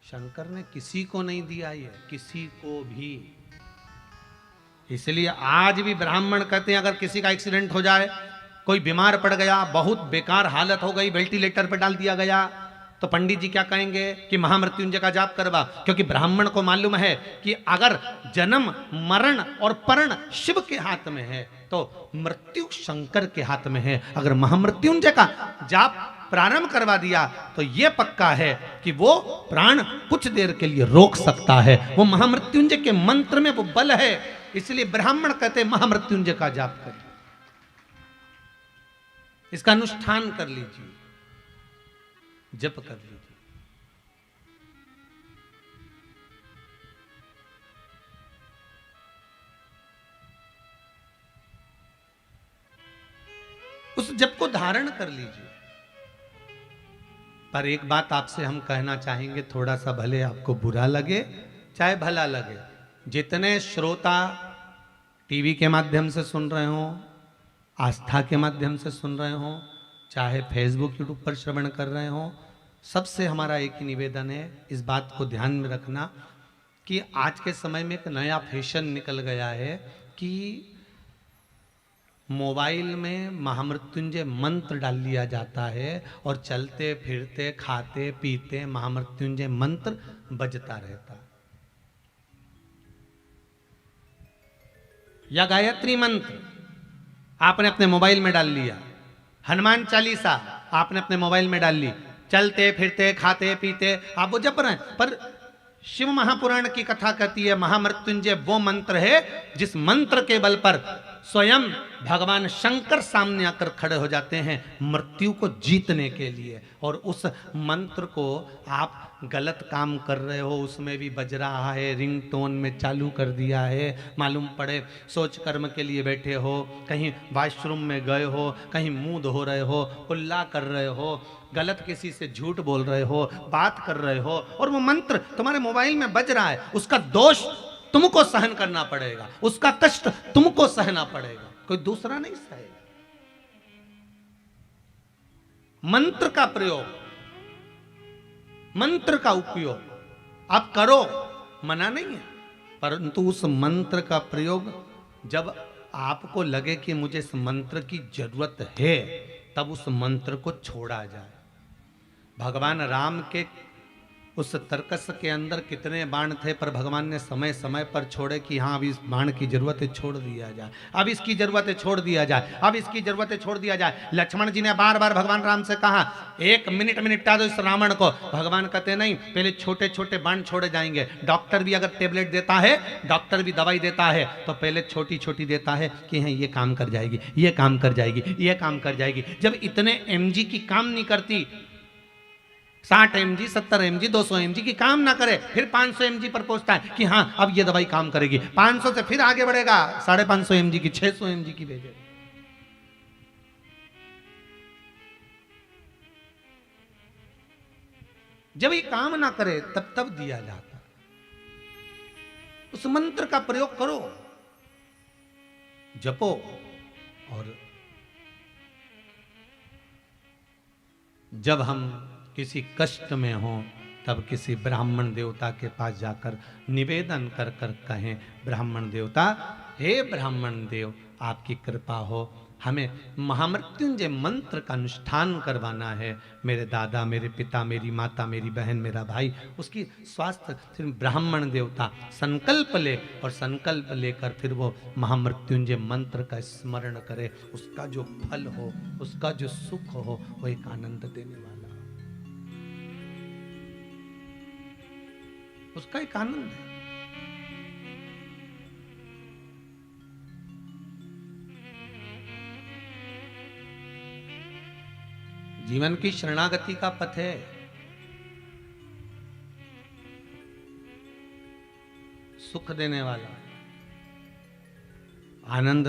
शंकर ने किसी को नहीं दिया ये, किसी को भी। इसलिए आज भी ब्राह्मण कहते हैं अगर किसी का एक्सीडेंट हो जाए, कोई बीमार पड़ गया, बहुत बेकार हालत हो गई, वेंटिलेटर पर डाल दिया गया, तो पंडित जी क्या कहेंगे कि महामृत्युंजय का जाप करवा। क्योंकि ब्राह्मण को मालूम है कि अगर जन्म मरण और परण शिव के हाथ में है तो मृत्यु शंकर के हाथ में है। अगर महामृत्युंजय का जाप प्रारंभ करवा दिया तो यह पक्का है कि वो प्राण कुछ देर के लिए रोक सकता है। वो महामृत्युंजय के मंत्र में वो बल है। इसलिए ब्राह्मण कहते हैं महामृत्युंजय का जाप करिए, इसका अनुष्ठान कर लीजिए, जप कर लीजिए। उस जप को धारण कर लीजिए। पर एक बात आपसे हम कहना चाहेंगे, थोड़ा सा भले आपको बुरा लगे चाहे भला लगे, जितने श्रोता टीवी के माध्यम से सुन रहे हो, आस्था के माध्यम से सुन रहे हो, चाहे फेसबुक यूट्यूब पर श्रवण कर रहे हो, सबसे हमारा एक ही निवेदन है, इस बात को ध्यान में रखना कि आज के समय में एक नया फैशन निकल गया है कि मोबाइल में महामृत्युंजय मंत्र डाल लिया जाता है और चलते फिरते खाते पीते महामृत्युंजय मंत्र बजता रहता है। या गायत्री मंत्र आपने अपने मोबाइल में डाल लिया, हनुमान चालीसा आपने अपने मोबाइल में डाल ली, चलते फिरते खाते पीते आप वो जप रहे हैं। पर शिव महापुराण की कथा कहती है महामृत्युंजय वो मंत्र है जिस मंत्र के बल पर स्वयं भगवान शंकर सामने आकर खड़े हो जाते हैं मृत्यु को जीतने के लिए। और उस मंत्र को आप गलत काम कर रहे हो, उसमें भी बज रहा है, रिंगटोन में चालू कर दिया है, मालूम पड़े सोच कर्म के लिए बैठे हो, कहीं वॉशरूम में गए हो, कहीं मुंह धो रहे हो, कुल्ला कर रहे हो, गलत किसी से झूठ बोल रहे हो, बात कर रहे हो और वो मंत्र तुम्हारे मोबाइल में बज रहा है, उसका दोष तुमको सहन करना पड़ेगा, उसका कष्ट तुमको सहना पड़ेगा, कोई दूसरा नहीं सहेगा। मंत्र का प्रयोग, मंत्र का उपयोग आप करो, मना नहीं है, परंतु उस मंत्र का प्रयोग जब आपको लगे कि मुझे इस मंत्र की जरूरत है तब उस मंत्र को छोड़ा जाए। भगवान राम के उस तर्कस के अंदर कितने बाण थे, पर भगवान ने समय समय पर छोड़े कि हाँ अब इस बाण की जरूरत है छोड़ दिया जाए, अब इसकी जरूरत है छोड़ दिया जाए, अब इसकी जरूरत है छोड़ दिया जाए। लक्ष्मण जी ने बार बार भगवान राम से कहा 1 मिनट में निपटा दो इस रावण को। भगवान कहते नहीं, पहले छोटे छोटे बाण छोड़े जाएंगे। डॉक्टर भी अगर टेबलेट देता है, डॉक्टर भी दवाई देता है तो पहले छोटी छोटी देता है कि हाँ ये काम कर जाएगी, ये काम कर जाएगी, ये काम कर जाएगी। जब इतने mg की काम नहीं करती, 60 mg 70 mg 200 mg की काम ना करे, फिर 500 mg पर पहुंचता है कि हाँ अब ये दवाई काम करेगी, 500 से फिर आगे बढ़ेगा 550 mg की, 600 mg की भेजे। जब ये काम ना करे तब दिया जाता। उस मंत्र का प्रयोग करो, जपो। और जब हम किसी कष्ट में हो तब किसी ब्राह्मण देवता के पास जाकर निवेदन कर कर कहें, ब्राह्मण देवता, हे ब्राह्मण देव आपकी कृपा हो, हमें महामृत्युंजय मंत्र का अनुष्ठान करवाना है। मेरे दादा, मेरे पिता, मेरी माता, मेरी बहन, मेरा भाई, उसकी स्वास्थ्य। फिर ब्राह्मण देवता संकल्प ले और संकल्प लेकर फिर वो महामृत्युंजय मंत्र का स्मरण करे। उसका जो फल हो, उसका जो सुख हो, वो एक आनंद देने वाला, उसका एक आनंद है। जीवन की शरणागति का पथ है, सुख देने वाला, आनंद